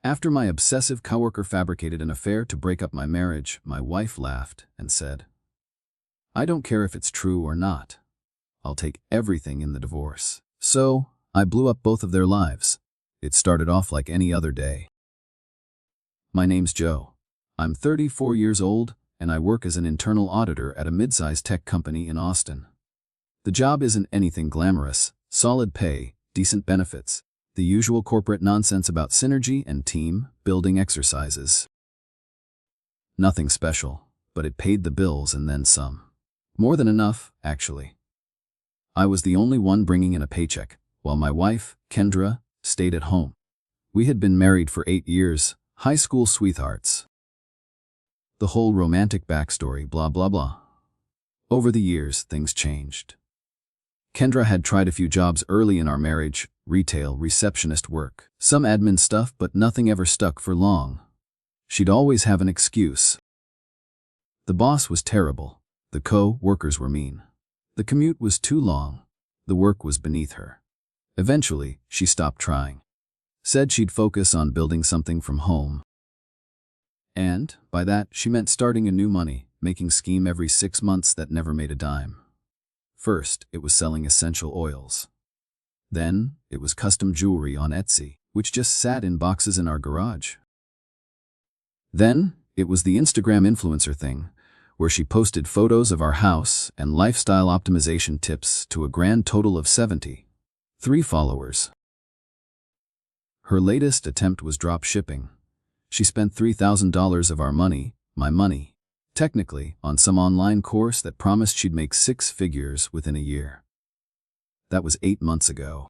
After my obsessive coworker fabricated an affair to break up my marriage, my wife laughed and said, "I don't care if it's true or not. I'll take everything in the divorce." So, I blew up both of their lives. It started off like any other day. My name's Joe. I'm 34 years old, and I work as an internal auditor at a mid-sized tech company in Austin. The job isn't anything glamorous: solid pay, decent benefits, the usual corporate nonsense about synergy and team building exercises. Nothing special, but it paid the bills and then some. More than enough, actually. I was the only one bringing in a paycheck, while my wife, Kendra, stayed at home. We had been married for 8 years, high school sweethearts. The whole romantic backstory, blah blah blah. Over the years, things changed. Kendra had tried a few jobs early in our marriage: retail, receptionist work, some admin stuff, but nothing ever stuck for long. She'd always have an excuse. The boss was terrible. The co-workers were mean. The commute was too long. The work was beneath her. Eventually, she stopped trying. Said she'd focus on building something from home. And, by that, she meant starting a new money-making scheme every 6 months that never made a dime. First, it was selling essential oils. Then, it was custom jewelry on Etsy, which just sat in boxes in our garage. Then, it was the Instagram influencer thing, where she posted photos of our house and lifestyle optimization tips to a grand total of 73 followers. Her latest attempt was drop shipping. She spent $3,000 of our money, my money, technically, on some online course that promised she'd make 6 figures within a year. That was 8 months ago.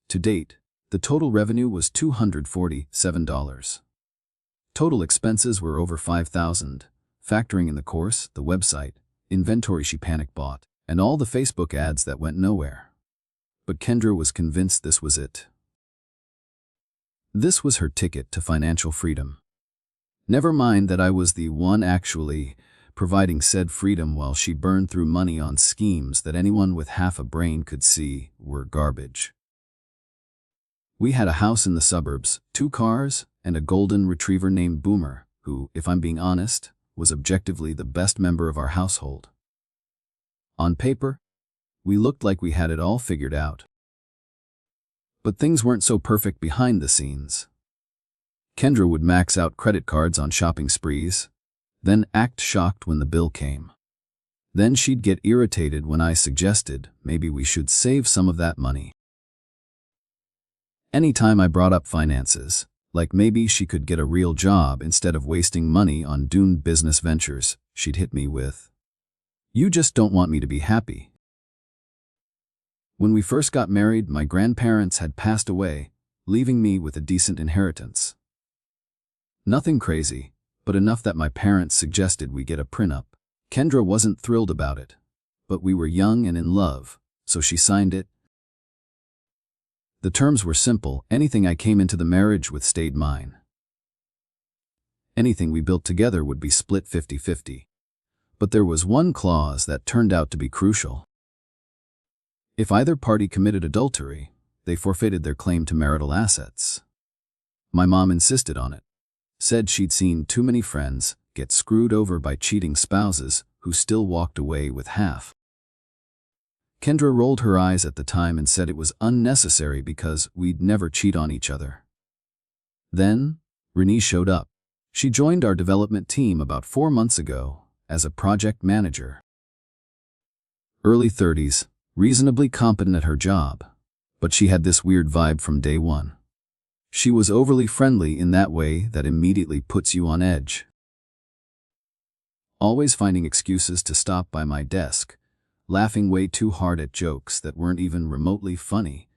To date, the total revenue was $247. Total expenses were over $5,000, factoring in the course, the website, inventory she panic bought, and all the Facebook ads that went nowhere. But Kendra was convinced this was it. This was her ticket to financial freedom. Never mind that I was the one actually providing said freedom while she burned through money on schemes that anyone with half a brain could see were garbage. We had a house in the suburbs, 2 cars, and a golden retriever named Boomer, who, if I'm being honest, was objectively the best member of our household. On paper, we looked like we had it all figured out. But things weren't so perfect behind the scenes. Kendra would max out credit cards on shopping sprees, then act shocked when the bill came. Then she'd get irritated when I suggested maybe we should save some of that money. Anytime I brought up finances, like maybe she could get a real job instead of wasting money on doomed business ventures, she'd hit me with, "You just don't want me to be happy." When we first got married, my grandparents had passed away, leaving me with a decent inheritance. Nothing crazy, but enough that my parents suggested we get a prenup. Kendra wasn't thrilled about it, but we were young and in love, so she signed it. The terms were simple: anything I came into the marriage with stayed mine. Anything we built together would be split 50-50. But there was one clause that turned out to be crucial. If either party committed adultery, they forfeited their claim to marital assets. My mom insisted on it. Said she'd seen too many friends get screwed over by cheating spouses who still walked away with half. Kendra rolled her eyes at the time and said it was unnecessary because we'd never cheat on each other. Then, Renee showed up. She joined our development team about 4 months ago as a project manager. Early 30s, reasonably competent at her job, but she had this weird vibe from day one. She was overly friendly in that way that immediately puts you on edge. Always finding excuses to stop by my desk, laughing way too hard at jokes that weren't even remotely funny,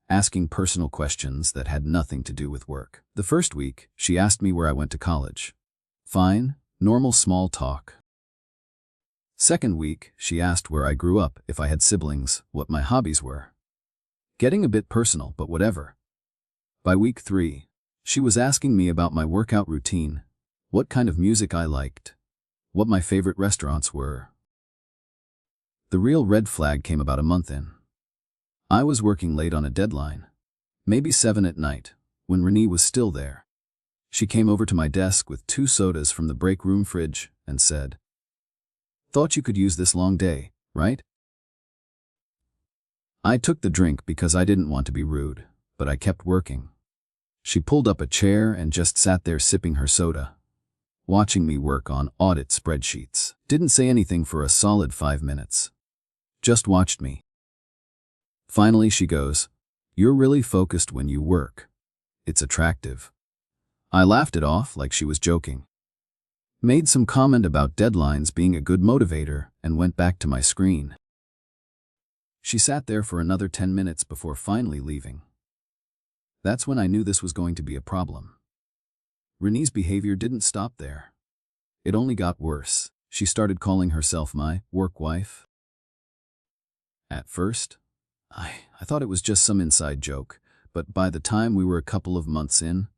asking personal questions that had nothing to do with work. The first week, she asked me where I went to college. Fine, normal small talk. Second week, she asked where I grew up, if I had siblings, what my hobbies were. Getting a bit personal, but whatever. By week 3, she was asking me about my workout routine, what kind of music I liked, what my favorite restaurants were. The real red flag came about a month in. I was working late on a deadline, maybe 7 at night, when Renee was still there. She came over to my desk with 2 sodas from the break room fridge and said, "Thought you could use this long day, right?" I took the drink because I didn't want to be rude, but I kept working. She pulled up a chair and just sat there sipping her soda, watching me work on audit spreadsheets. Didn't say anything for a solid 5 minutes. Just watched me. Finally she goes, "You're really focused when you work. It's attractive." I laughed it off like she was joking. Made some comment about deadlines being a good motivator and went back to my screen. She sat there for another 10 minutes before finally leaving. That's when I knew this was going to be a problem. Renee's behavior didn't stop there. It only got worse. She started calling herself my work wife. At first, I thought it was just some inside joke, but by the time we were a couple of months in,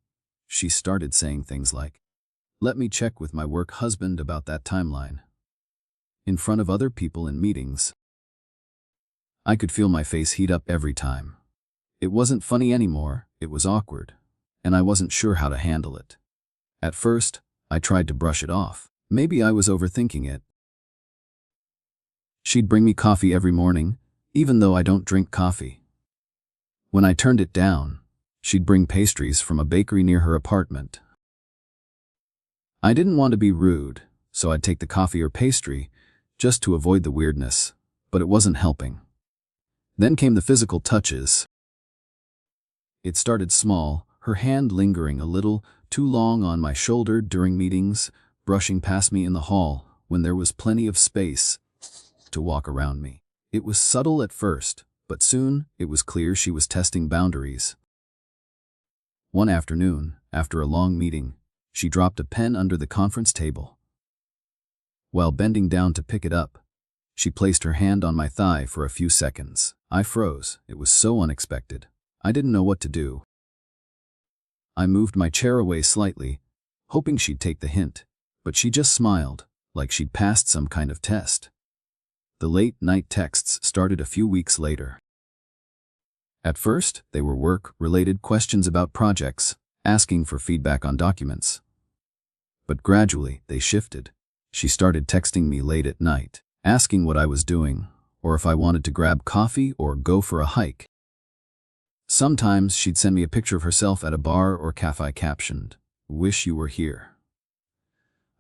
she started saying things like, "Let me check with my work husband about that timeline," in front of other people in meetings. I could feel my face heat up every time. It wasn't funny anymore, it was awkward, and I wasn't sure how to handle it. At first, I tried to brush it off. Maybe I was overthinking it. She'd bring me coffee every morning, even though I don't drink coffee. When I turned it down, she'd bring pastries from a bakery near her apartment. I didn't want to be rude, so I'd take the coffee or pastry just to avoid the weirdness, but it wasn't helping. Then came the physical touches. It started small, her hand lingering a little too long on my shoulder during meetings, brushing past me in the hall when there was plenty of space to walk around me. It was subtle at first, but soon it was clear she was testing boundaries. One afternoon, after a long meeting, she dropped a pen under the conference table. While bending down to pick it up, she placed her hand on my thigh for a few seconds. I froze. It was so unexpected. I didn't know what to do. I moved my chair away slightly, hoping she'd take the hint, but she just smiled, like she'd passed some kind of test. The late-night texts started a few weeks later. At first, they were work-related questions about projects, asking for feedback on documents. But gradually, they shifted. She started texting me late at night, asking what I was doing, or if I wanted to grab coffee or go for a hike. Sometimes she'd send me a picture of herself at a bar or cafe captioned, "Wish you were here."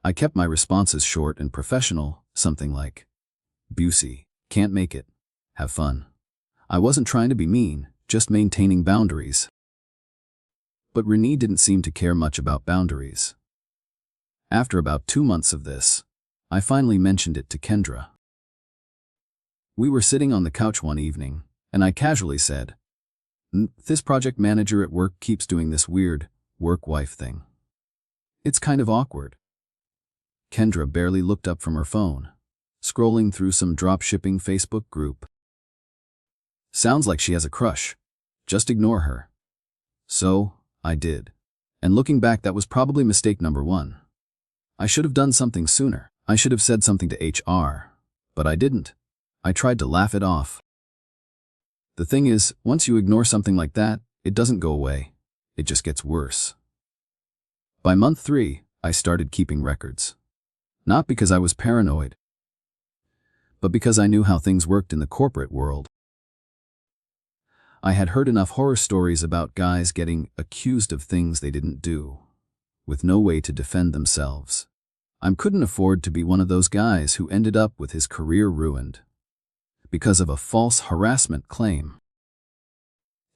I kept my responses short and professional, something like, "Busy, can't make it. Have fun." I wasn't trying to be mean, just maintaining boundaries. But Renee didn't seem to care much about boundaries. After about 2 months of this, I finally mentioned it to Kendra. We were sitting on the couch one evening, and I casually said, "This project manager at work keeps doing this weird work-wife thing. It's kind of awkward." Kendra barely looked up from her phone, scrolling through some drop-shipping Facebook group. "Sounds like she has a crush. Just ignore her." So, I did. And looking back, that was probably mistake number 1. I should have done something sooner. I should have said something to HR, but I didn't. I tried to laugh it off. The thing is, once you ignore something like that, it doesn't go away. It just gets worse. By month 3, I started keeping records. Not because I was paranoid, but because I knew how things worked in the corporate world. I had heard enough horror stories about guys getting accused of things they didn't do, with no way to defend themselves. I couldn't afford to be one of those guys who ended up with his career ruined because of a false harassment claim.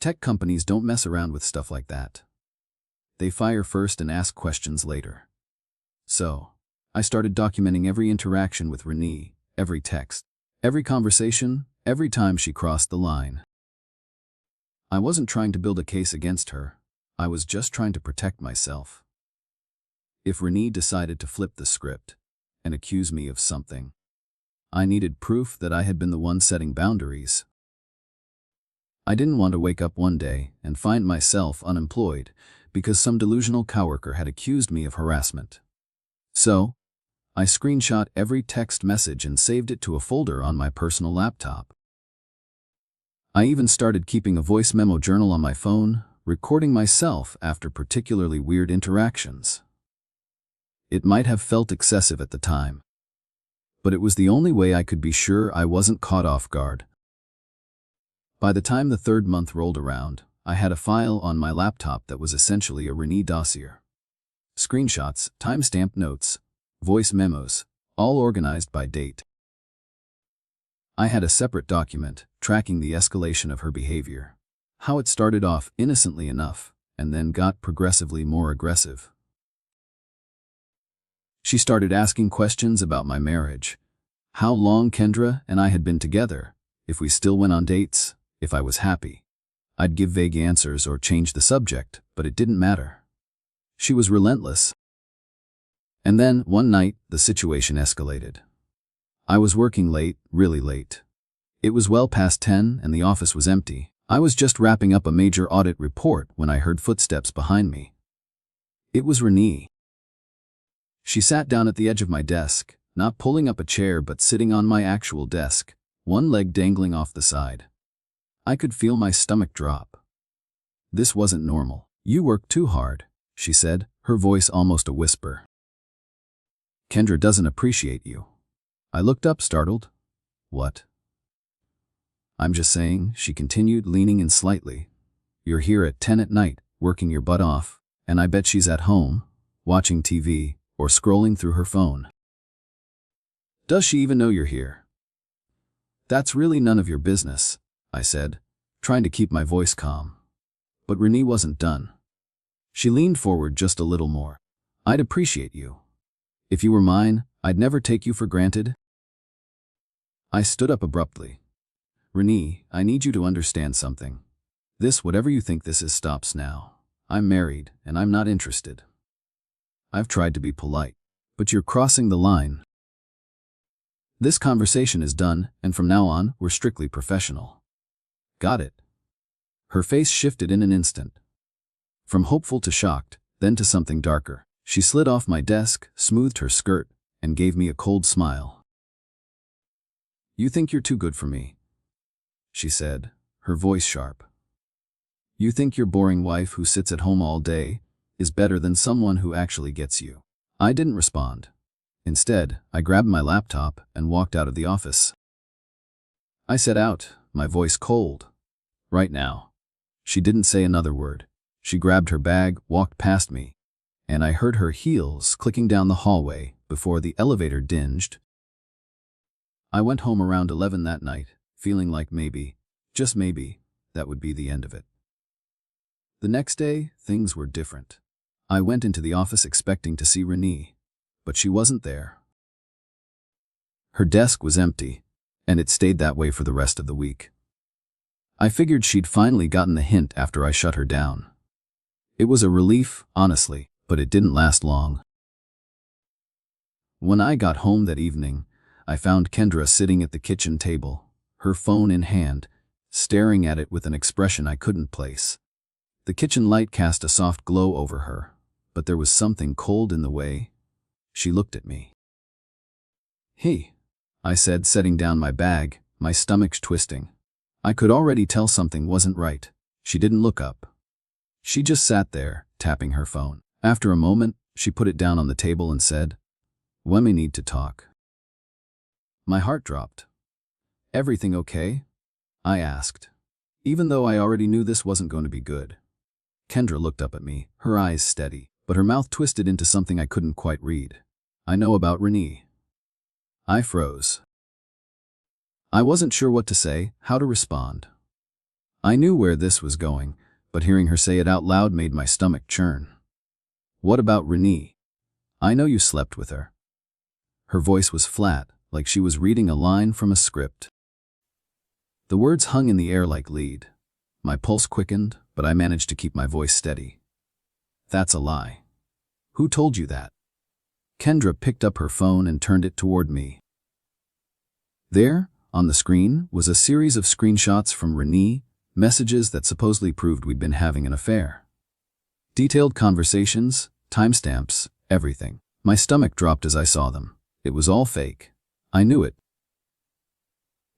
Tech companies don't mess around with stuff like that. They fire first and ask questions later. So, I started documenting every interaction with Renee, every text, every conversation, every time she crossed the line. I wasn't trying to build a case against her. I was just trying to protect myself. If Renee decided to flip the script and accuse me of something, I needed proof that I had been the one setting boundaries. I didn't want to wake up one day and find myself unemployed because some delusional coworker had accused me of harassment. So, I screenshot every text message and saved it to a folder on my personal laptop. I even started keeping a voice memo journal on my phone, recording myself after particularly weird interactions. It might have felt excessive at the time, but it was the only way I could be sure I wasn't caught off guard. By the time the third month rolled around, I had a file on my laptop that was essentially a Renee dossier. Screenshots, timestamp notes, voice memos, all organized by date. I had a separate document tracking the escalation of her behavior, how it started off innocently enough and then got progressively more aggressive. She started asking questions about my marriage, how long Kendra and I had been together, if we still went on dates, if I was happy. I'd give vague answers or change the subject, but it didn't matter. She was relentless. And then, one night, the situation escalated. I was working late, really late. It was well past 10 and the office was empty. I was just wrapping up a major audit report when I heard footsteps behind me. It was Renee. She sat down at the edge of my desk, not pulling up a chair but sitting on my actual desk, one leg dangling off the side. I could feel my stomach drop. This wasn't normal. "You work too hard," she said, her voice almost a whisper. "Kendra doesn't appreciate you." I looked up, startled. "What?" "I'm just saying," she continued, leaning in slightly. "You're here at 10 at night, working your butt off, and I bet she's at home, watching TV, or scrolling through her phone. Does she even know you're here?" "That's really none of your business," I said, trying to keep my voice calm. But Renee wasn't done. She leaned forward just a little more. "I'd appreciate you. If you were mine, I'd never take you for granted." I stood up abruptly. "Renee, I need you to understand something. This, whatever you think this is, stops now. I'm married, and I'm not interested. I've tried to be polite, but you're crossing the line. This conversation is done, and from now on, we're strictly professional. Got it?" Her face shifted in an instant. From hopeful to shocked, then to something darker. She slid off my desk, smoothed her skirt, and gave me a cold smile. "You think you're too good for me," she said, her voice sharp. "You think your boring wife who sits at home all day is better than someone who actually gets you." I didn't respond. Instead, I grabbed my laptop and walked out of the office. I set out, my voice cold. "Right now." She didn't say another word. She grabbed her bag, walked past me, and I heard her heels clicking down the hallway before the elevator dinged. I went home around 11 that night, feeling like maybe, just maybe, that would be the end of it. The next day, things were different. I went into the office expecting to see Renee, but she wasn't there. Her desk was empty, and it stayed that way for the rest of the week. I figured she'd finally gotten the hint after I shut her down. It was a relief, honestly, but it didn't last long. When I got home that evening, I found Kendra sitting at the kitchen table, her phone in hand, staring at it with an expression I couldn't place. The kitchen light cast a soft glow over her, but there was something cold in the way. She looked at me. "Hey," I said, setting down my bag, my stomach twisting. I could already tell something wasn't right. She didn't look up. She just sat there, tapping her phone. After a moment, she put it down on the table and said, "When we need to talk." My heart dropped. "Everything okay?" I asked, even though I already knew this wasn't going to be good. Kendra looked up at me, her eyes steady, but her mouth twisted into something I couldn't quite read. "I know about Renee." I froze. I wasn't sure what to say, how to respond. I knew where this was going, but hearing her say it out loud made my stomach churn. "What about Renee? I know you slept with her." Her voice was flat, like she was reading a line from a script. The words hung in the air like lead. My pulse quickened, but I managed to keep my voice steady. "That's a lie. Who told you that?" Kendra picked up her phone and turned it toward me. There, on the screen, was a series of screenshots from Renee, messages that supposedly proved we'd been having an affair. Detailed conversations, timestamps, everything. My stomach dropped as I saw them. It was all fake. I knew it.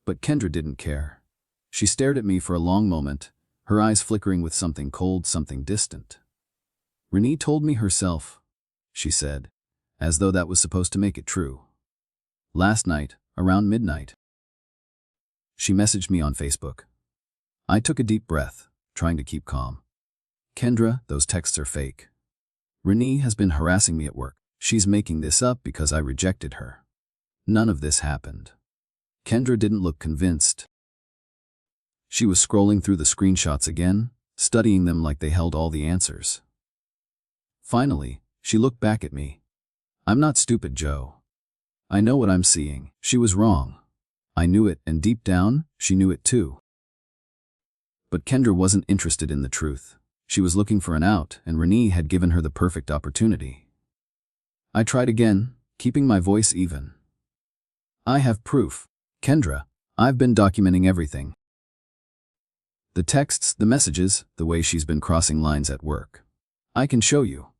But Kendra didn't care. She stared at me for a long moment, her eyes flickering with something cold, something distant. "Renee told me herself," she said, as though that was supposed to make it true. "Last night, around midnight." She messaged me on Facebook. I took a deep breath, trying to keep calm. "Kendra, those texts are fake. Renee has been harassing me at work. She's making this up because I rejected her. None of this happened." Kendra didn't look convinced. She was scrolling through the screenshots again, studying them like they held all the answers. Finally, she looked back at me. "I'm not stupid, Joe. I know what I'm seeing." She was wrong. I knew it, and deep down, she knew it too. But Kendra wasn't interested in the truth. She was looking for an out, and Renee had given her the perfect opportunity. I tried again, keeping my voice even. "I have proof. Kendra, I've been documenting everything. The texts, the messages, the way she's been crossing lines at work. I can show you."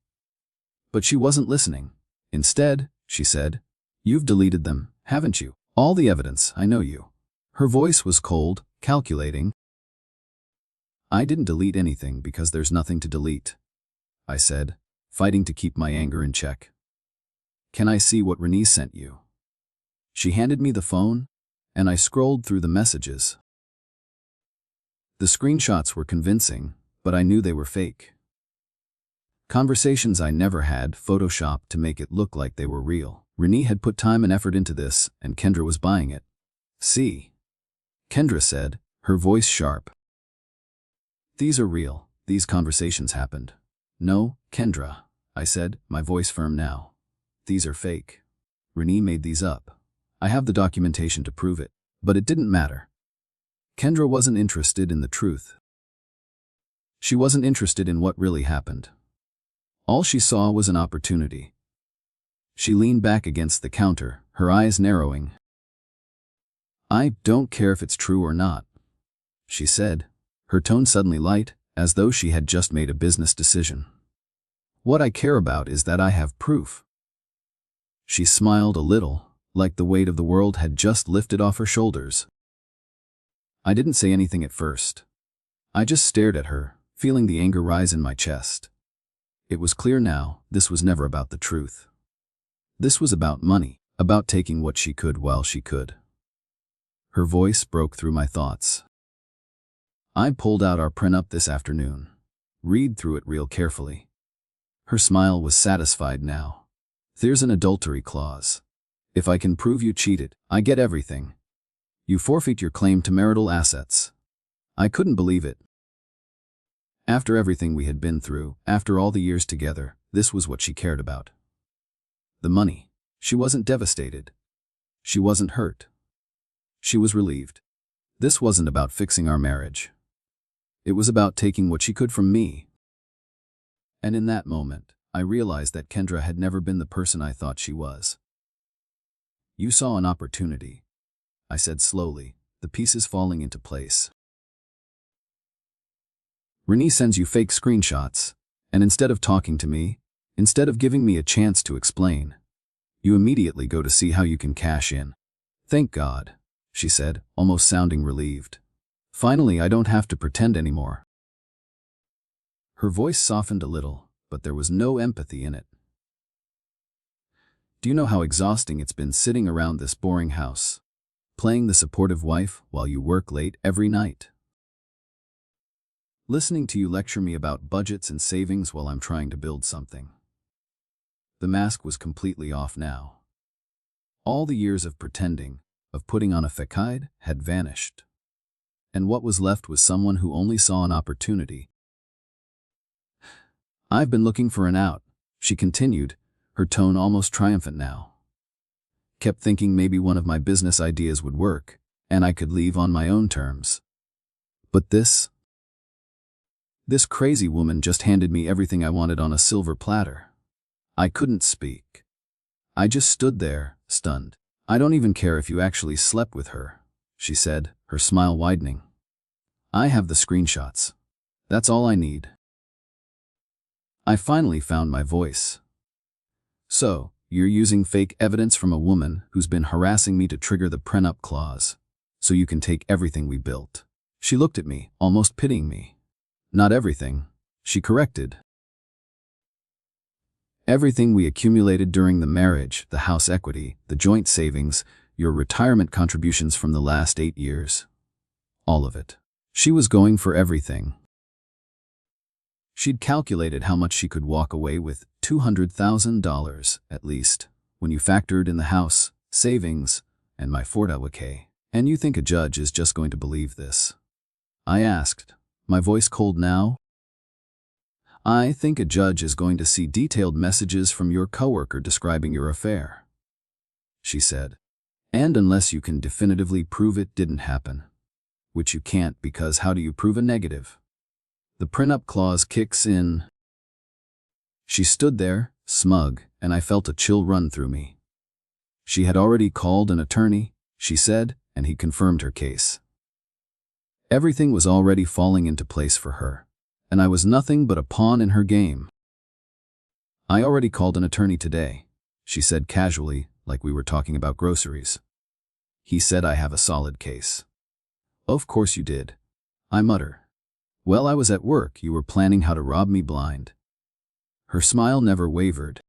But she wasn't listening. Instead, she said, "You've deleted them, haven't you? All the evidence, I know you." Her voice was cold, calculating. "I didn't delete anything because there's nothing to delete," I said, fighting to keep my anger in check. "Can I see what Renee sent you?" She handed me the phone, and I scrolled through the messages. The screenshots were convincing, but I knew they were fake. Conversations I never had, photoshopped to make it look like they were real. Renee had put time and effort into this, and Kendra was buying it. "See," Kendra said, her voice sharp. "These are real. These conversations happened." "No, Kendra," I said, my voice firm now. "These are fake. Renee made these up. I have the documentation to prove it." But it didn't matter. Kendra wasn't interested in the truth. She wasn't interested in what really happened. All she saw was an opportunity. She leaned back against the counter, her eyes narrowing. "I don't care if it's true or not," she said, her tone suddenly light, as though she had just made a business decision. "What I care about is that I have proof." She smiled a little, like the weight of the world had just lifted off her shoulders. I didn't say anything at first. I just stared at her, feeling the anger rise in my chest. It was clear now, this was never about the truth. This was about money, about taking what she could while she could. Her voice broke through my thoughts. "I pulled out our prenup this afternoon. Read through it real carefully." Her smile was satisfied now. "There's an adultery clause. If I can prove you cheated, I get everything. You forfeit your claim to marital assets." I couldn't believe it. After everything we had been through, after all the years together, this was what she cared about. The money. She wasn't devastated. She wasn't hurt. She was relieved. This wasn't about fixing our marriage. It was about taking what she could from me. And in that moment, I realized that Kendra had never been the person I thought she was. "You saw an opportunity," I said slowly, the pieces falling into place. "Renee sends you fake screenshots, and instead of talking to me, instead of giving me a chance to explain, you immediately go to see how you can cash in." "Thank God," she said, almost sounding relieved. "Finally, I don't have to pretend anymore." Her voice softened a little, but there was no empathy in it. "Do you know how exhausting it's been sitting around this boring house, playing the supportive wife while you work late every night? Listening to you lecture me about budgets and savings while I'm trying to build something." The mask was completely off now. All the years of pretending, of putting on a facade, had vanished. And what was left was someone who only saw an opportunity. "I've been looking for an out," she continued, her tone almost triumphant now. "Kept thinking maybe one of my business ideas would work, and I could leave on my own terms. But this crazy woman just handed me everything I wanted on a silver platter." I couldn't speak. I just stood there, stunned. "I don't even care if you actually slept with her," she said, her smile widening. "I have the screenshots. That's all I need." I finally found my voice. "So, you're using fake evidence from a woman who's been harassing me to trigger the prenup clause, so you can take everything we built." She looked at me, almost pitying me. Not everything, she corrected. Everything we accumulated during the marriage, the house equity, the joint savings, your retirement contributions from the last 8 years. All of it. She was going for everything. She'd calculated how much she could walk away with, $200,000 at least, when you factored in the house, savings, and my 401k. And you think a judge is just going to believe this? I asked, my voice cold now. I think a judge is going to see detailed messages from your coworker describing your affair, she said. And unless you can definitively prove it didn't happen, which you can't because how do you prove a negative? The prenup clause kicks in. She stood there, smug, and I felt a chill run through me. She had already called an attorney, she said, and he confirmed her case. Everything was already falling into place for her, and I was nothing but a pawn in her game. I already called an attorney today, she said casually, like we were talking about groceries. He said I have a solid case. Of course you did, I mutter. Well, I was at work, you were planning how to rob me blind. Her smile never wavered.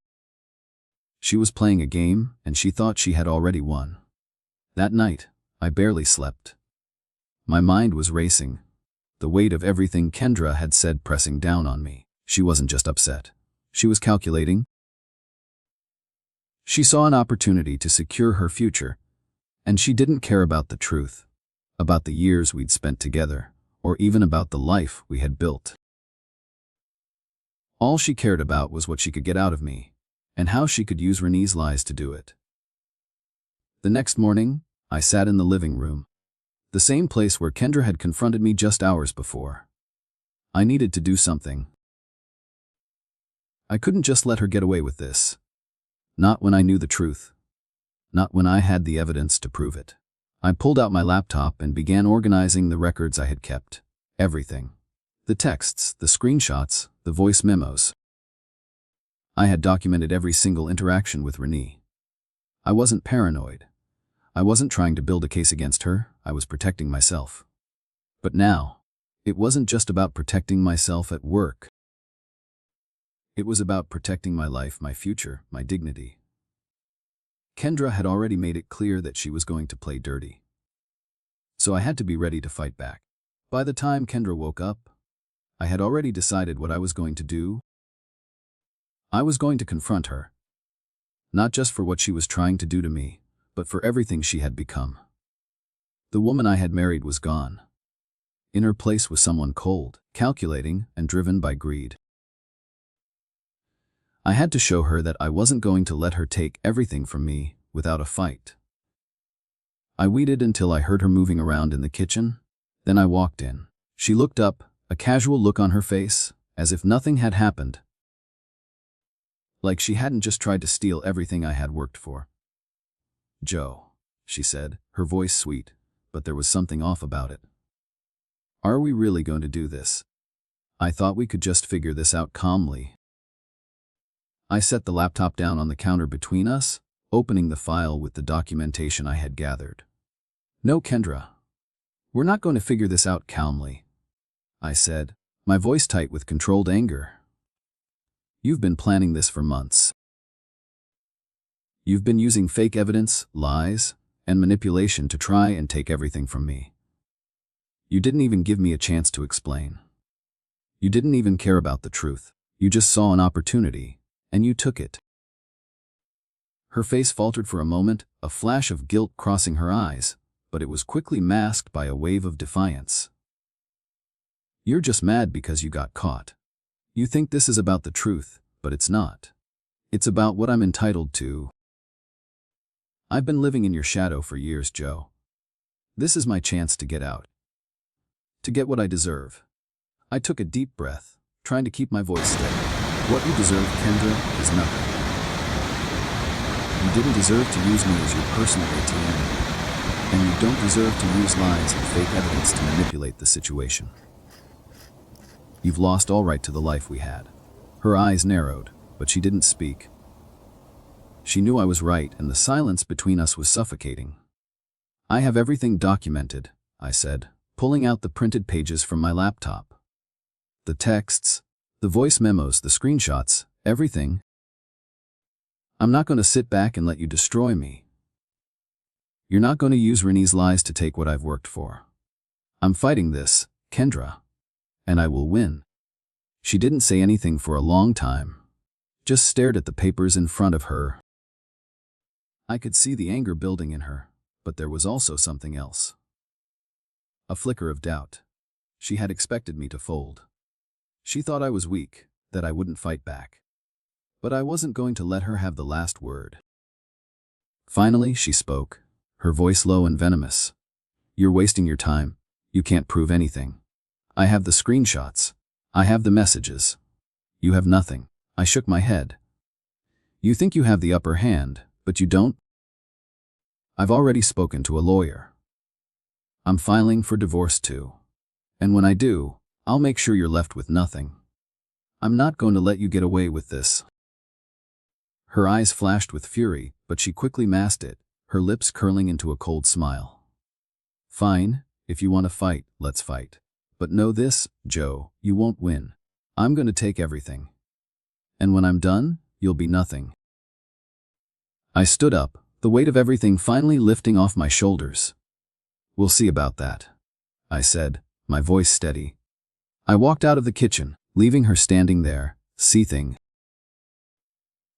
She was playing a game, and she thought she had already won. That night, I barely slept. My mind was racing, the weight of everything Kendra had said pressing down on me. She wasn't just upset. She was calculating. She saw an opportunity to secure her future, and she didn't care about the truth, about the years we'd spent together, or even about the life we had built. All she cared about was what she could get out of me, and how she could use Renee's lies to do it. The next morning, I sat in the living room, the same place where Kendra had confronted me just hours before. I needed to do something. I couldn't just let her get away with this. Not when I knew the truth. Not when I had the evidence to prove it. I pulled out my laptop and began organizing the records I had kept. Everything. The texts, the screenshots, the voice memos. I had documented every single interaction with Renee. I wasn't paranoid. I wasn't trying to build a case against her, I was protecting myself. But now, it wasn't just about protecting myself at work. It was about protecting my life, my future, my dignity. Kendra had already made it clear that she was going to play dirty. So I had to be ready to fight back. By the time Kendra woke up, I had already decided what I was going to do. I was going to confront her. Not just for what she was trying to do to me, but for everything she had become. The woman I had married was gone. In her place was someone cold, calculating, and driven by greed. I had to show her that I wasn't going to let her take everything from me without a fight. I waited until I heard her moving around in the kitchen. Then I walked in. She looked up, a casual look on her face, as if nothing had happened. Like she hadn't just tried to steal everything I had worked for. Joe, she said, her voice sweet, but there was something off about it. Are we really going to do this? I thought we could just figure this out calmly. I set the laptop down on the counter between us, opening the file with the documentation I had gathered. No, Kendra. We're not going to figure this out calmly, I said, my voice tight with controlled anger. You've been planning this for months. You've been using fake evidence, lies, and manipulation to try and take everything from me. You didn't even give me a chance to explain. You didn't even care about the truth. You just saw an opportunity, and you took it. Her face faltered for a moment, a flash of guilt crossing her eyes, but it was quickly masked by a wave of defiance. You're just mad because you got caught. You think this is about the truth, but it's not. It's about what I'm entitled to. I've been living in your shadow for years, Joe. This is my chance to get out. To get what I deserve. I took a deep breath, trying to keep my voice steady. What you deserve, Kendra, is nothing. You didn't deserve to use me as your personal ATM, and you don't deserve to use lies and fake evidence to manipulate the situation. You've lost all right to the life we had. Her eyes narrowed, but she didn't speak. She knew I was right, and the silence between us was suffocating. I have everything documented, I said, pulling out the printed pages from my laptop. The texts, the voice memos, the screenshots, everything. I'm not going to sit back and let you destroy me. You're not going to use Renee's lies to take what I've worked for. I'm fighting this, Kendra. And I will win. She didn't say anything for a long time. Just stared at the papers in front of her. I could see the anger building in her, but there was also something else. A flicker of doubt. She had expected me to fold. She thought I was weak, that I wouldn't fight back. But I wasn't going to let her have the last word. Finally, she spoke, her voice low and venomous. You're wasting your time. You can't prove anything. I have the screenshots. I have the messages. You have nothing. I shook my head. You think you have the upper hand, but you don't? I've already spoken to a lawyer. I'm filing for divorce too. And when I do, I'll make sure you're left with nothing. I'm not going to let you get away with this. Her eyes flashed with fury, but she quickly masked it, her lips curling into a cold smile. Fine, if you want to fight, let's fight. But know this, Joe, you won't win. I'm going to take everything. And when I'm done, you'll be nothing. I stood up, the weight of everything finally lifting off my shoulders. We'll see about that, I said, my voice steady. I walked out of the kitchen, leaving her standing there, seething.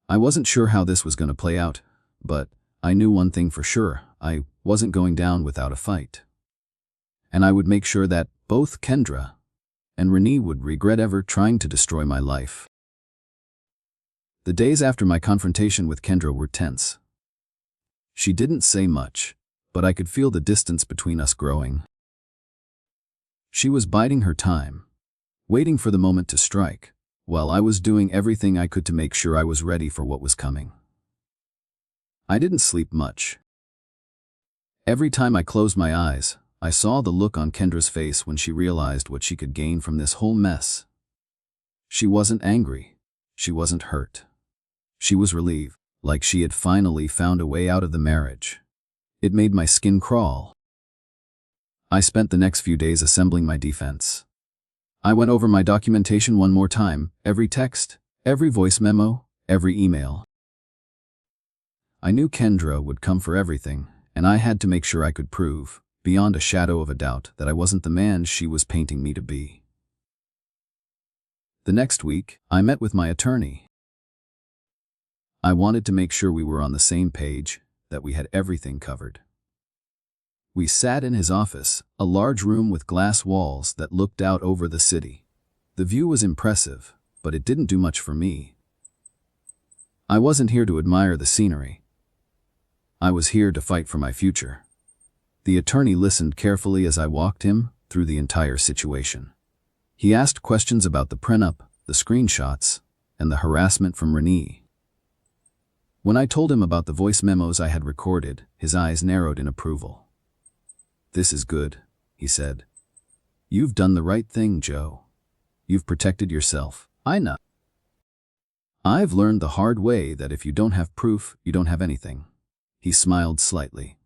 I wasn't sure how this was going to play out, but I knew one thing for sure, I wasn't going down without a fight. And I would make sure that both Kendra and Renee would regret ever trying to destroy my life. The days after my confrontation with Kendra were tense. She didn't say much, but I could feel the distance between us growing. She was biding her time, waiting for the moment to strike, while I was doing everything I could to make sure I was ready for what was coming. I didn't sleep much. Every time I closed my eyes, I saw the look on Kendra's face when she realized what she could gain from this whole mess. She wasn't angry. She wasn't hurt. She was relieved, like she had finally found a way out of the marriage. It made my skin crawl. I spent the next few days assembling my defense. I went over my documentation one more time, every text, every voice memo, every email. I knew Kendra would come for everything, and I had to make sure I could prove, beyond a shadow of a doubt, that I wasn't the man she was painting me to be. The next week, I met with my attorney. I wanted to make sure we were on the same page, that we had everything covered. We sat in his office, a large room with glass walls that looked out over the city. The view was impressive, but it didn't do much for me. I wasn't here to admire the scenery. I was here to fight for my future. The attorney listened carefully as I walked him through the entire situation. He asked questions about the prenup, the screenshots, and the harassment from Renee. When I told him about the voice memos I had recorded, his eyes narrowed in approval. "This is good," he said. "You've done the right thing, Joe. You've protected yourself. I know. I've learned the hard way that if you don't have proof, you don't have anything." He smiled slightly.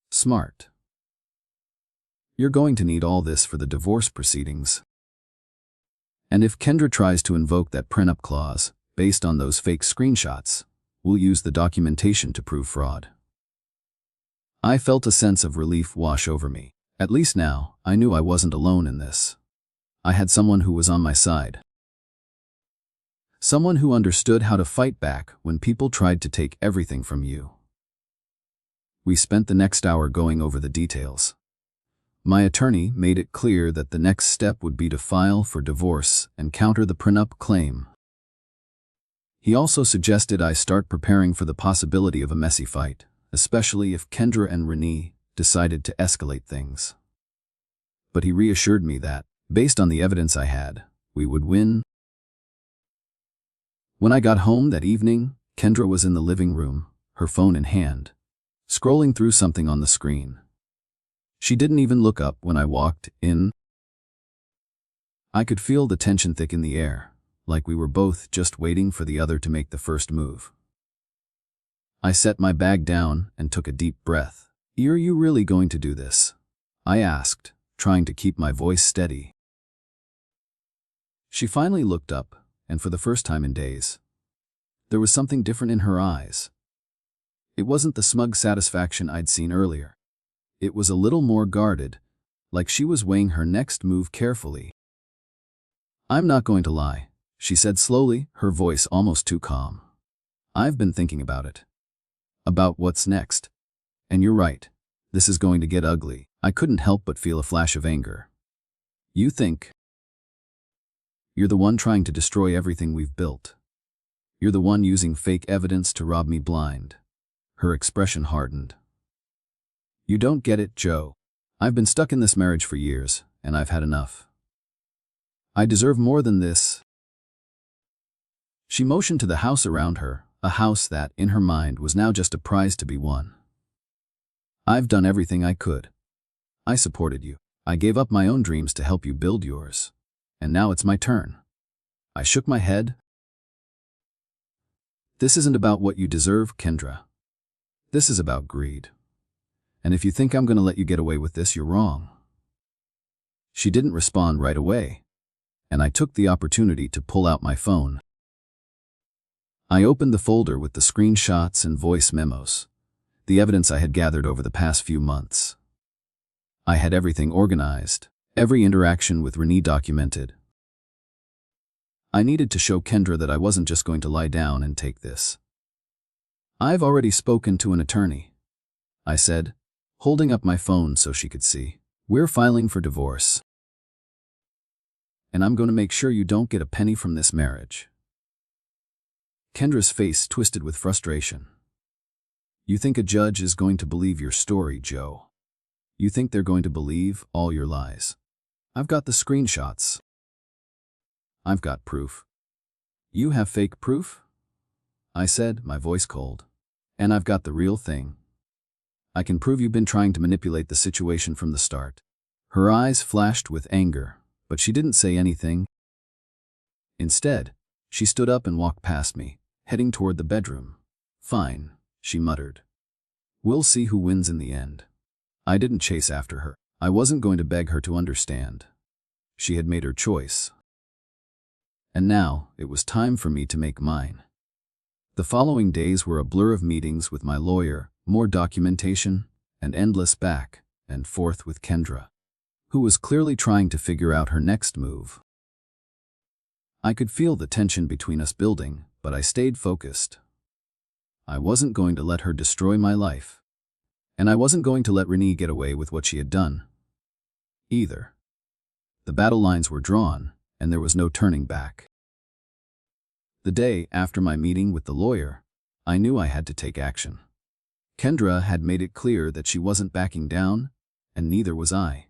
"Smart. You're going to need all this for the divorce proceedings. And if Kendra tries to invoke that prenup clause, based on those fake screenshots, we'll use the documentation to prove fraud." I felt a sense of relief wash over me. At least now, I knew I wasn't alone in this. I had someone who was on my side. Someone who understood how to fight back when people tried to take everything from you. We spent the next hour going over the details. My attorney made it clear that the next step would be to file for divorce and counter the prenup claim. He also suggested I start preparing for the possibility of a messy fight, especially if Kendra and Renee decided to escalate things. But he reassured me that, based on the evidence I had, we would win. When I got home that evening, Kendra was in the living room, her phone in hand, scrolling through something on the screen. She didn't even look up when I walked in. I could feel the tension thick in the air, like we were both just waiting for the other to make the first move. I set my bag down and took a deep breath. "Are you really going to do this?" I asked, trying to keep my voice steady. She finally looked up, and for the first time in days, there was something different in her eyes. It wasn't the smug satisfaction I'd seen earlier. It was a little more guarded, like she was weighing her next move carefully. "I'm not going to lie," she said slowly, her voice almost too calm. "I've been thinking about it. About what's next. And you're right. This is going to get ugly." I couldn't help but feel a flash of anger. "You think you're the one trying to destroy everything we've built. You're the one using fake evidence to rob me blind." Her expression hardened. "You don't get it, Joe. I've been stuck in this marriage for years, and I've had enough. I deserve more than this." She motioned to the house around her, a house that, in her mind, was now just a prize to be won. "I've done everything I could. I supported you. I gave up my own dreams to help you build yours. And now it's my turn." I shook my head. "This isn't about what you deserve, Kendra. This is about greed. And if you think I'm going to let you get away with this, you're wrong." She didn't respond right away, and I took the opportunity to pull out my phone. I opened the folder with the screenshots and voice memos, the evidence I had gathered over the past few months. I had everything organized, every interaction with Renee documented. I needed to show Kendra that I wasn't just going to lie down and take this. "I've already spoken to an attorney," I said, holding up my phone so she could see. "We're filing for divorce. And I'm going to make sure you don't get a penny from this marriage." Kendra's face twisted with frustration. "You think a judge is going to believe your story, Joe? You think they're going to believe all your lies? I've got the screenshots. I've got proof." "You have fake proof?" I said, my voice cold. "And I've got the real thing. I can prove you've been trying to manipulate the situation from the start." Her eyes flashed with anger, but she didn't say anything. Instead, she stood up and walked past me, heading toward the bedroom. "Fine," she muttered. "We'll see who wins in the end." I didn't chase after her. I wasn't going to beg her to understand. She had made her choice. And now, it was time for me to make mine. The following days were a blur of meetings with my lawyer, more documentation, and endless back and forth with Kendra, who was clearly trying to figure out her next move. I could feel the tension between us building, but I stayed focused. I wasn't going to let her destroy my life. And I wasn't going to let Renee get away with what she had done, either. The battle lines were drawn, and there was no turning back. The day after my meeting with the lawyer, I knew I had to take action. Kendra had made it clear that she wasn't backing down, and neither was I.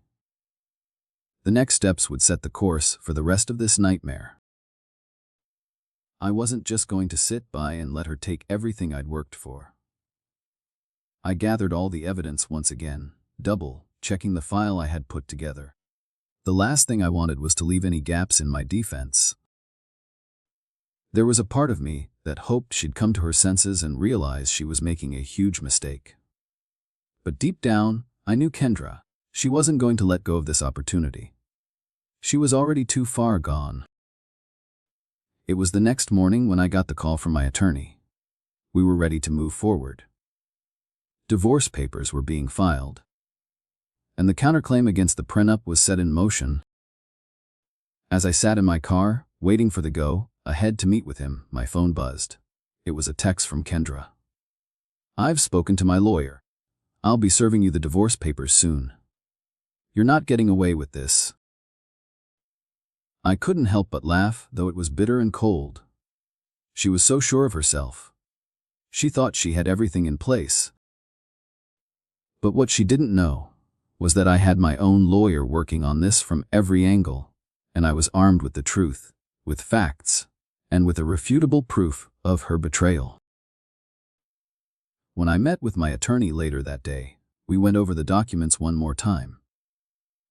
The next steps would set the course for the rest of this nightmare. I wasn't just going to sit by and let her take everything I'd worked for. I gathered all the evidence once again, double-checking the file I had put together. The last thing I wanted was to leave any gaps in my defense. There was a part of me that hoped she'd come to her senses and realize she was making a huge mistake. But deep down, I knew Kendra. She wasn't going to let go of this opportunity. She was already too far gone. It was the next morning when I got the call from my attorney. We were ready to move forward. Divorce papers were being filed, and the counterclaim against the prenup was set in motion. As I sat in my car, waiting for the go ahead to meet with him, my phone buzzed. It was a text from Kendra. "I've spoken to my lawyer. I'll be serving you the divorce papers soon. You're not getting away with this." I couldn't help but laugh, though it was bitter and cold. She was so sure of herself. She thought she had everything in place. But what she didn't know was that I had my own lawyer working on this from every angle, and I was armed with the truth, with facts, and with irrefutable proof of her betrayal. When I met with my attorney later that day, we went over the documents one more time.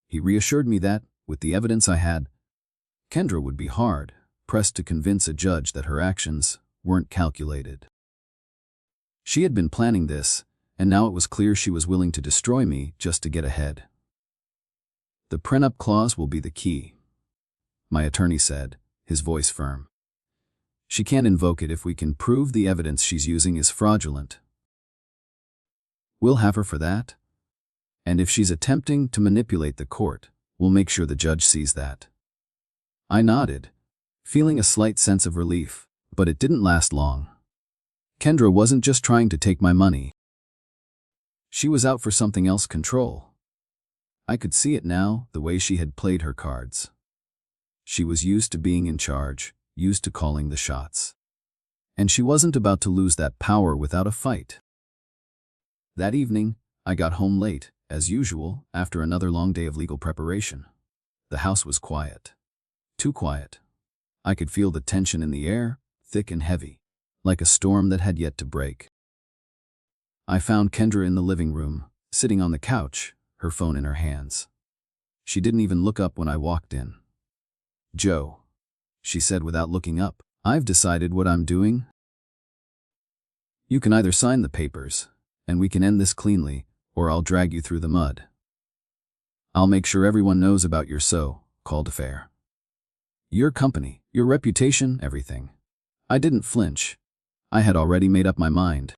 He reassured me that, with the evidence I had, Kendra would be hard-pressed to convince a judge that her actions weren't calculated. She had been planning this, and now it was clear she was willing to destroy me just to get ahead. "The prenup clause will be the key," my attorney said, his voice firm. She can't invoke it if we can prove the evidence she's using is fraudulent. We'll have her for that. And if she's attempting to manipulate the court, we'll make sure the judge sees that. I nodded, feeling a slight sense of relief, but it didn't last long. Kendra wasn't just trying to take my money. She was out for something else: control. I could see it now, the way she had played her cards. She was used to being in charge, used to calling the shots. And she wasn't about to lose that power without a fight. That evening, I got home late, as usual, after another long day of legal preparation. The house was quiet. Too quiet. I could feel the tension in the air, thick and heavy, like a storm that had yet to break. I found Kendra in the living room, sitting on the couch, her phone in her hands. She didn't even look up when I walked in. "Joe," she said without looking up, "I've decided what I'm doing. You can either sign the papers, and we can end this cleanly, or I'll drag you through the mud. I'll make sure everyone knows about your so-called affair. Your company, your reputation, everything." I didn't flinch. I had already made up my mind.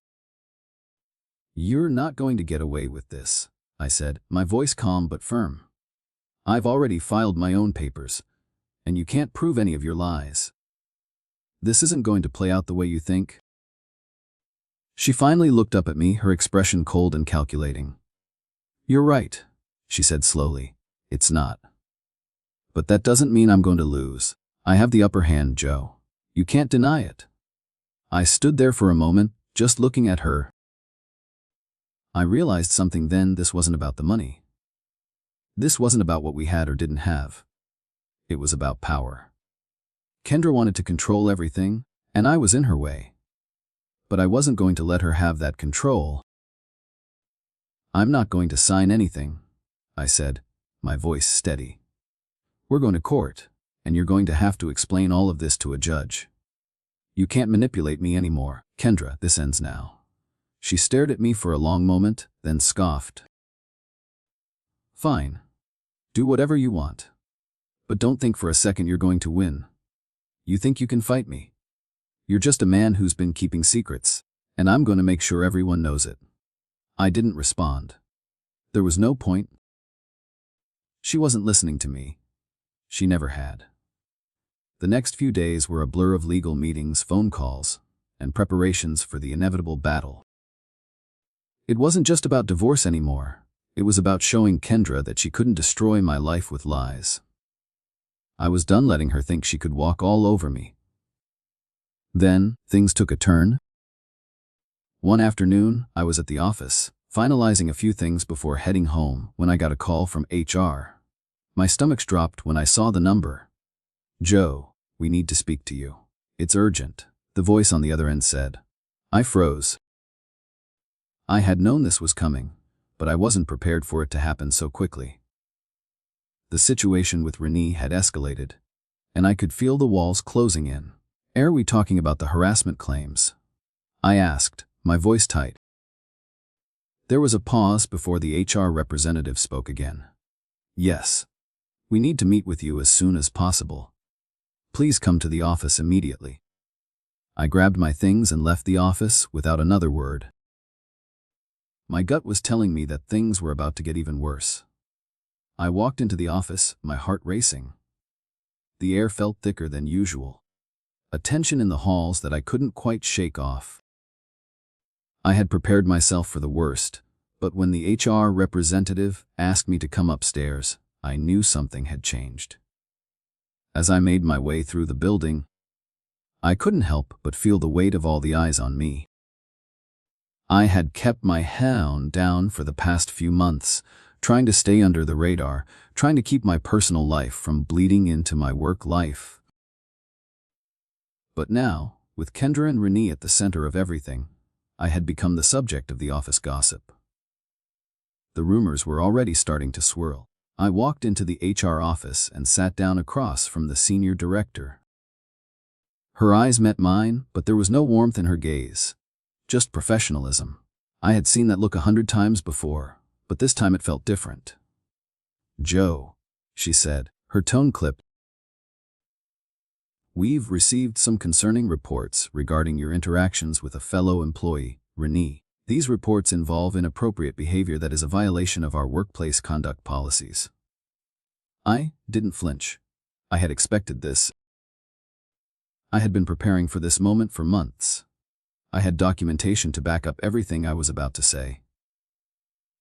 "You're not going to get away with this," I said, my voice calm but firm. "I've already filed my own papers, and you can't prove any of your lies. This isn't going to play out the way you think." She finally looked up at me, her expression cold and calculating. "You're right," she said slowly. "It's not. But that doesn't mean I'm going to lose. I have the upper hand, Joe. You can't deny it." I stood there for a moment, just looking at her. I realized something then. This wasn't about the money. This wasn't about what we had or didn't have. It was about power. Kendra wanted to control everything, and I was in her way. But I wasn't going to let her have that control. "I'm not going to sign anything," I said, my voice steady. "We're going to court, and you're going to have to explain all of this to a judge. You can't manipulate me anymore. Kendra, this ends now." She stared at me for a long moment, then scoffed. "Fine. Do whatever you want. But don't think for a second you're going to win. You think you can fight me? You're just a man who's been keeping secrets, and I'm going to make sure everyone knows it." I didn't respond. There was no point. She wasn't listening to me. She never had. The next few days were a blur of legal meetings, phone calls, and preparations for the inevitable battle. It wasn't just about divorce anymore. It was about showing Kendra that she couldn't destroy my life with lies. I was done letting her think she could walk all over me. Then, things took a turn. One afternoon, I was at the office, finalizing a few things before heading home, when I got a call from HR. My stomach dropped when I saw the number. "Joe, we need to speak to you. It's urgent," the voice on the other end said. I froze. I had known this was coming, but I wasn't prepared for it to happen so quickly. The situation with Renee had escalated, and I could feel the walls closing in. "Are we talking about the harassment claims?" I asked, my voice tight. There was a pause before the HR representative spoke again. "Yes. We need to meet with you as soon as possible. Please come to the office immediately." I grabbed my things and left the office without another word. My gut was telling me that things were about to get even worse. I walked into the office, my heart racing. The air felt thicker than usual. A tension in the halls that I couldn't quite shake off. I had prepared myself for the worst, but when the HR representative asked me to come upstairs, I knew something had changed. As I made my way through the building, I couldn't help but feel the weight of all the eyes on me. I had kept my head down for the past few months, trying to stay under the radar, trying to keep my personal life from bleeding into my work life. But now, with Kendra and Renee at the center of everything, I had become the subject of the office gossip. The rumors were already starting to swirl. I walked into the HR office and sat down across from the senior director. Her eyes met mine, but there was no warmth in her gaze. Just professionalism. I had seen that look 100 times before, but this time it felt different. "Joe," she said, her tone clipped. We've received some concerning reports regarding your interactions with a fellow employee, Renee. These reports involve inappropriate behavior that is a violation of our workplace conduct policies. I didn't flinch. I had expected this. I had been preparing for this moment for months. I had documentation to back up everything I was about to say.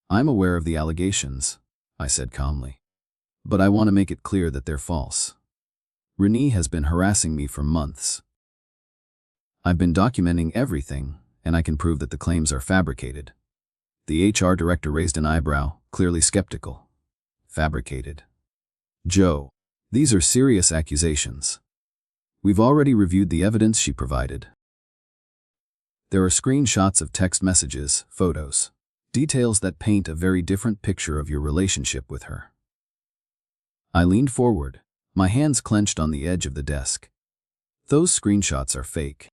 I'm aware of the allegations, I said calmly. But I want to make it clear that they're false. Renee has been harassing me for months. I've been documenting everything, and I can prove that the claims are fabricated. The HR director raised an eyebrow, clearly skeptical. Fabricated. Joe, these are serious accusations. We've already reviewed the evidence she provided. There are screenshots of text messages, photos, details that paint a very different picture of your relationship with her. I leaned forward, my hands clenched on the edge of the desk. Those screenshots are fake.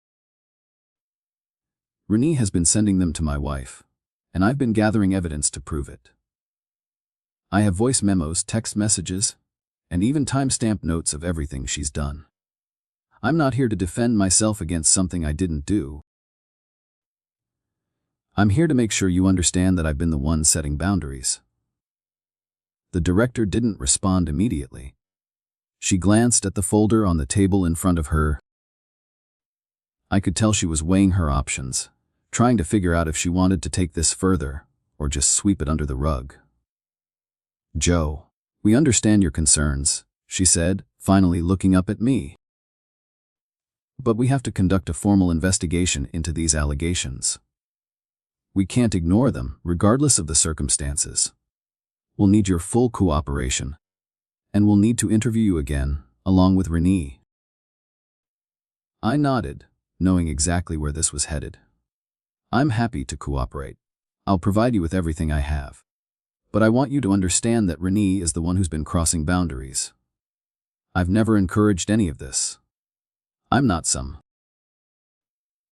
Renee has been sending them to my wife, and I've been gathering evidence to prove it. I have voice memos, text messages, and even timestamp notes of everything she's done. I'm not here to defend myself against something I didn't do. I'm here to make sure you understand that I've been the one setting boundaries. The director didn't respond immediately. She glanced at the folder on the table in front of her. I could tell she was weighing her options, trying to figure out if she wanted to take this further or just sweep it under the rug. Joe, we understand your concerns, she said, finally looking up at me. But we have to conduct a formal investigation into these allegations. We can't ignore them, regardless of the circumstances. We'll need your full cooperation. And we'll need to interview you again, along with Renee. I nodded, knowing exactly where this was headed. I'm happy to cooperate. I'll provide you with everything I have. But I want you to understand that Renee is the one who's been crossing boundaries. I've never encouraged any of this. I'm not some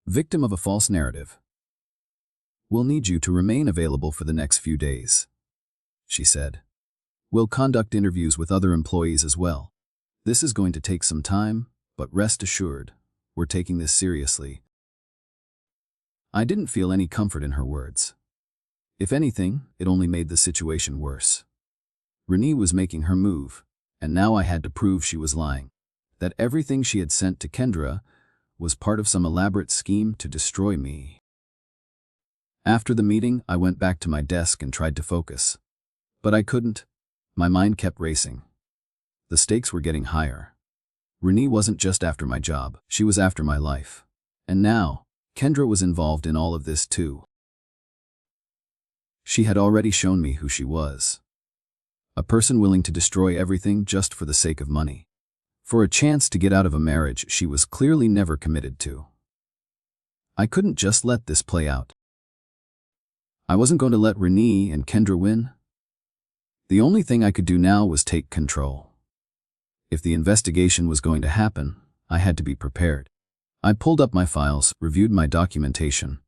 victim of a false narrative. We'll need you to remain available for the next few days, she said. We'll conduct interviews with other employees as well. This is going to take some time, but rest assured, we're taking this seriously. I didn't feel any comfort in her words. If anything, it only made the situation worse. Renee was making her move, and now I had to prove she was lying, that everything she had sent to Kendra was part of some elaborate scheme to destroy me. After the meeting, I went back to my desk and tried to focus. But I couldn't. My mind kept racing. The stakes were getting higher. Renee wasn't just after my job, she was after my life. And now, Kendra was involved in all of this too. She had already shown me who she was. A person willing to destroy everything just for the sake of money. For a chance to get out of a marriage she was clearly never committed to. I couldn't just let this play out. I wasn't going to let Renee and Kendra win. The only thing I could do now was take control. If the investigation was going to happen, I had to be prepared. I pulled up my files, reviewed my documentation,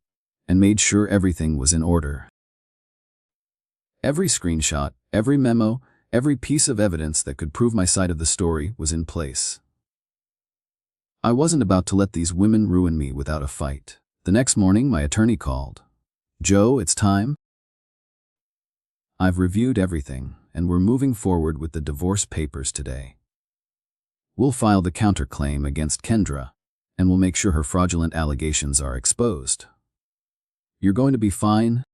and made sure everything was in order. Every screenshot, every memo, every piece of evidence that could prove my side of the story was in place. I wasn't about to let these women ruin me without a fight. The next morning, my attorney called. Joe, it's time. I've reviewed everything, and we're moving forward with the divorce papers today. We'll file the counterclaim against Kendra, and we'll make sure her fraudulent allegations are exposed. You're going to be fine.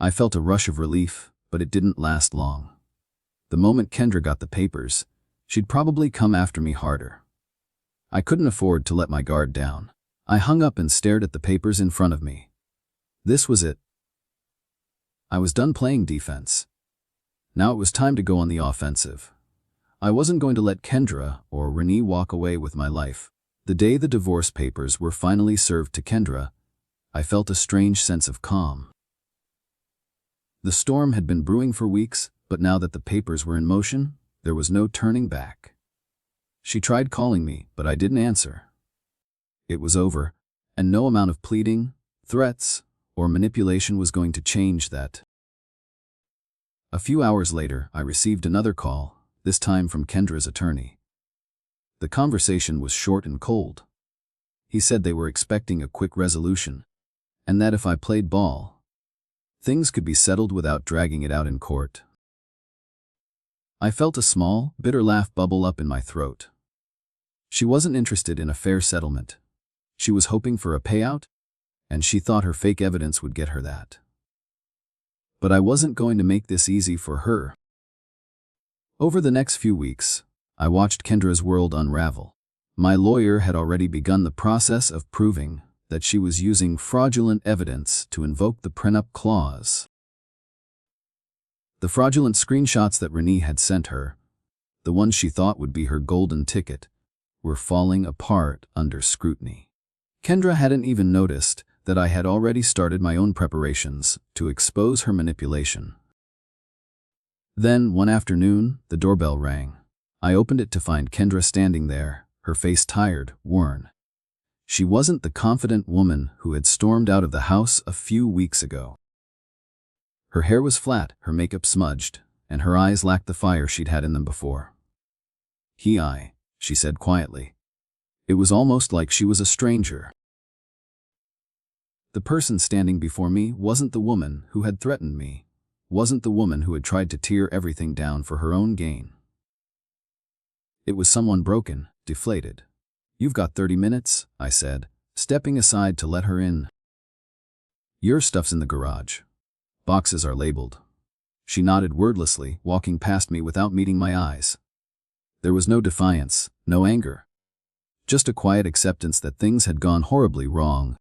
I felt a rush of relief, but it didn't last long. The moment Kendra got the papers, she'd probably come after me harder. I couldn't afford to let my guard down. I hung up and stared at the papers in front of me. This was it. I was done playing defense. Now it was time to go on the offensive. I wasn't going to let Kendra or Renee walk away with my life. The day the divorce papers were finally served to Kendra, I felt a strange sense of calm. The storm had been brewing for weeks, but now that the papers were in motion, there was no turning back. She tried calling me, but I didn't answer. It was over, and no amount of pleading, threats, or manipulation was going to change that. A few hours later, I received another call, this time from Kendra's attorney. The conversation was short and cold. He said they were expecting a quick resolution, and that if I played ball, things could be settled without dragging it out in court. I felt a small, bitter laugh bubble up in my throat. She wasn't interested in a fair settlement. She was hoping for a payout, and she thought her fake evidence would get her that. But I wasn't going to make this easy for her. Over the next few weeks, I watched Kendra's world unravel. My lawyer had already begun the process of proving that she was using fraudulent evidence to invoke the prenup clause. The fraudulent screenshots that Renee had sent her, the ones she thought would be her golden ticket, were falling apart under scrutiny. Kendra hadn't even noticed that I had already started my own preparations to expose her manipulation. Then, one afternoon, the doorbell rang. I opened it to find Kendra standing there, her face tired, worn. She wasn't the confident woman who had stormed out of the house a few weeks ago. Her hair was flat, her makeup smudged, and her eyes lacked the fire she'd had in them before. "Hi," she said quietly. It was almost like she was a stranger. The person standing before me wasn't the woman who had threatened me, wasn't the woman who had tried to tear everything down for her own gain. It was someone broken, deflated. "You've got 30 minutes, I said, stepping aside to let her in. "Your stuff's in the garage. Boxes are labeled." She nodded wordlessly, walking past me without meeting my eyes. There was no defiance, no anger. Just a quiet acceptance that things had gone horribly wrong.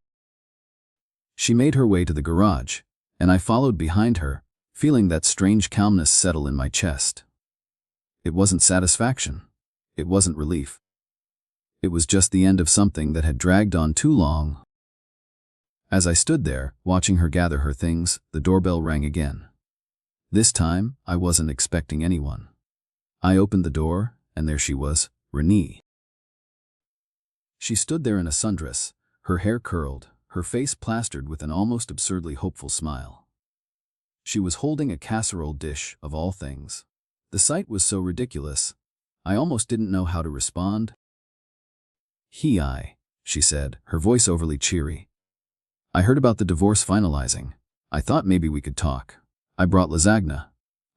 She made her way to the garage, and I followed behind her, feeling that strange calmness settle in my chest. It wasn't satisfaction. It wasn't relief. It was just the end of something that had dragged on too long. As I stood there, watching her gather her things, the doorbell rang again. This time, I wasn't expecting anyone. I opened the door, and there she was, Renee. She stood there in a sundress, her hair curled, her face plastered with an almost absurdly hopeful smile. She was holding a casserole dish, of all things. The sight was so ridiculous, I almost didn't know how to respond. "Hi," she said, her voice overly cheery. "I heard about the divorce finalizing. I thought maybe we could talk. I brought lasagna."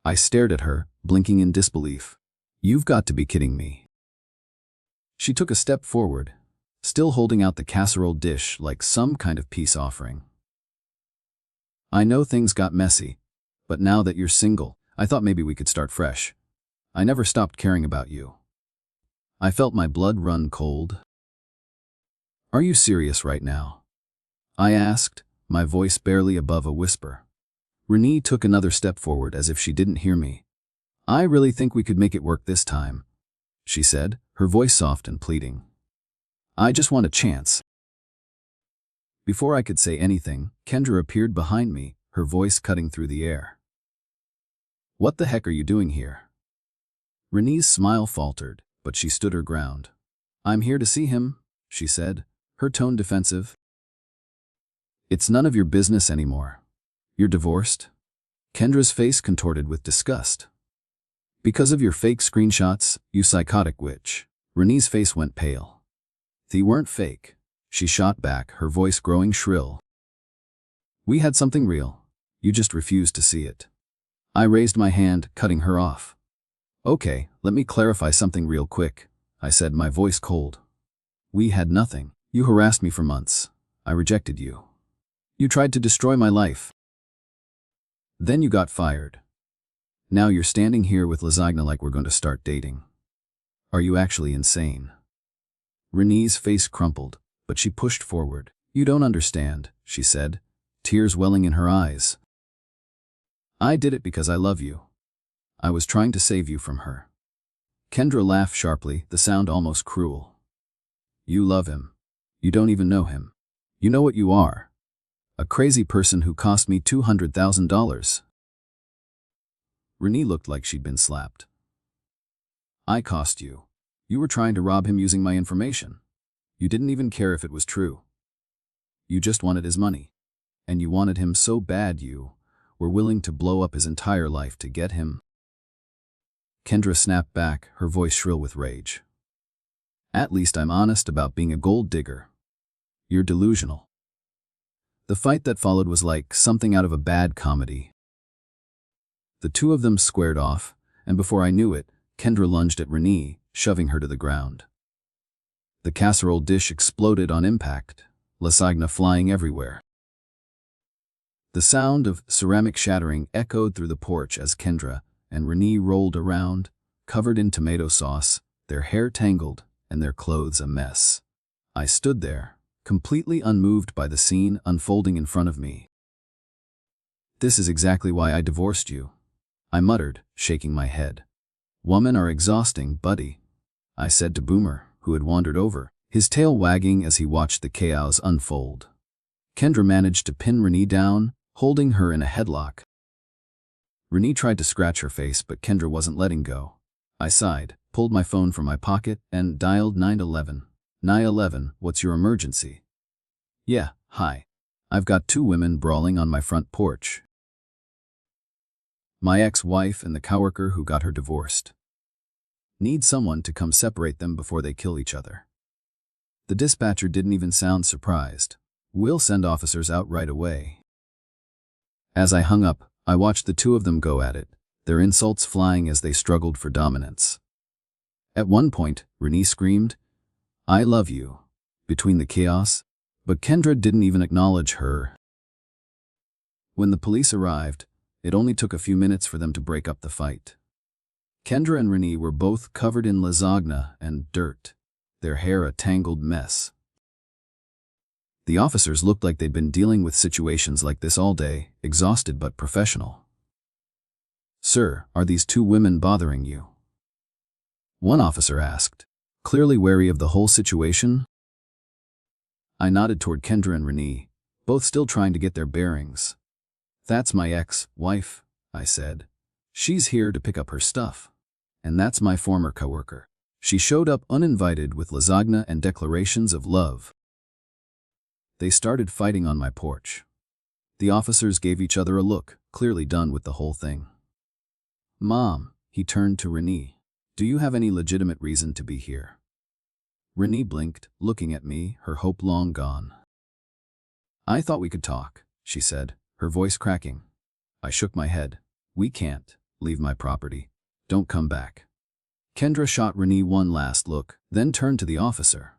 I stared at her, blinking in disbelief. "You've got to be kidding me." She took a step forward, still holding out the casserole dish like some kind of peace offering. "I know things got messy, but now that you're single, I thought maybe we could start fresh. I never stopped caring about you." I felt my blood run cold. "Are you serious right now?" I asked, my voice barely above a whisper. Renee took another step forward as if she didn't hear me. "I really think we could make it work this time," she said, her voice soft and pleading. "I just want a chance." Before I could say anything, Kendra appeared behind me, her voice cutting through the air. "What the heck are you doing here?" Renee's smile faltered, but she stood her ground. "I'm here to see him," she said, her tone defensive. "It's none of your business anymore. You're divorced?" Kendra's face contorted with disgust. "Because of your fake screenshots, you psychotic witch." Renee's face went pale. "They weren't fake," she shot back, her voice growing shrill. "We had something real. You just refused to see it." I raised my hand, cutting her off. "Okay, let me clarify something real quick," I said, my voice cold. "We had nothing. You harassed me for months. I rejected you. You tried to destroy my life. Then you got fired. Now you're standing here with lasagna like we're going to start dating. Are you actually insane?" Renee's face crumpled, but she pushed forward. "You don't understand," she said, tears welling in her eyes. "I did it because I love you. I was trying to save you from her." Kendra laughed sharply, the sound almost cruel. "You love him. You don't even know him. You know what you are. A crazy person who cost me $200,000. Renee looked like she'd been slapped. "I cost you. You were trying to rob him using my information. You didn't even care if it was true. You just wanted his money. And you wanted him so bad you were willing to blow up his entire life to get him." Kendra snapped back, her voice shrill with rage. At least I'm honest about being a gold digger. You're delusional. The fight that followed was like something out of a bad comedy. The two of them squared off, and before I knew it, Kendra lunged at Renee, shoving her to the ground. The casserole dish exploded on impact, lasagna flying everywhere. The sound of ceramic shattering echoed through the porch as Kendra and Renee rolled around, covered in tomato sauce, their hair tangled and their clothes a mess. I stood there, completely unmoved by the scene unfolding in front of me. "This is exactly why I divorced you," I muttered, shaking my head. "Women are exhausting, buddy," I said to Boomer, who had wandered over, his tail wagging as he watched the chaos unfold. Kendra managed to pin Renee down, holding her in a headlock. Renee tried to scratch her face, but Kendra wasn't letting go. I sighed, pulled my phone from my pocket, and dialed 911. 911, what's your emergency? Yeah, hi. I've got two women brawling on my front porch. My ex-wife and the coworker who got her divorced. Need someone to come separate them before they kill each other. The dispatcher didn't even sound surprised. We'll send officers out right away. As I hung up, I watched the two of them go at it, their insults flying as they struggled for dominance. At one point, Renee screamed, "I love you," between the chaos, but Kendra didn't even acknowledge her. When the police arrived, it only took a few minutes for them to break up the fight. Kendra and Renee were both covered in lasagna and dirt, their hair a tangled mess. The officers looked like they'd been dealing with situations like this all day, exhausted but professional. "Sir, are these two women bothering you?" one officer asked, clearly wary of the whole situation. I nodded toward Kendra and Renee, both still trying to get their bearings. "That's my ex-wife," I said. "She's here to pick up her stuff. And that's my former coworker. She showed up uninvited with lasagna and declarations of love." They started fighting on my porch. The officers gave each other a look, clearly done with the whole thing. "Mom," he turned to Renee, "do you have any legitimate reason to be here?" Renee blinked, looking at me, her hope long gone. "I thought we could talk," she said, her voice cracking. I shook my head. "We can't. Leave my property. Don't come back." Kendra shot Renee one last look, then turned to the officer.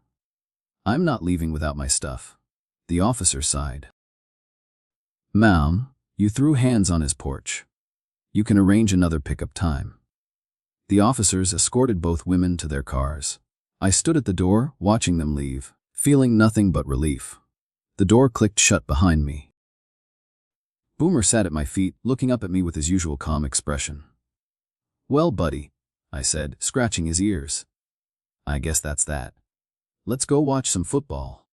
"I'm not leaving without my stuff." The officer sighed. "Ma'am, you threw hands on his porch. You can arrange another pickup time." The officers escorted both women to their cars. I stood at the door, watching them leave, feeling nothing but relief. The door clicked shut behind me. Boomer sat at my feet, looking up at me with his usual calm expression. "Well, buddy," I said, scratching his ears. "I guess that's that. Let's go watch some football."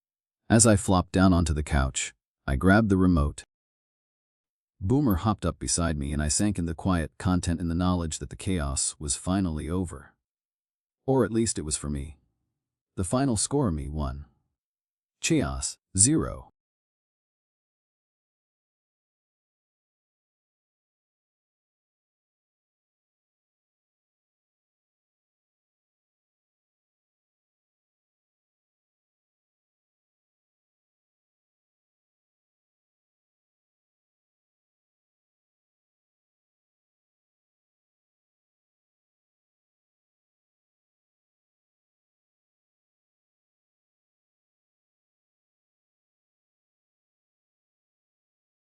As I flopped down onto the couch, I grabbed the remote. Boomer hopped up beside me and I sank in the quiet, content in the knowledge that the chaos was finally over. Or at least it was for me. The final score me 1. Chaos, 0.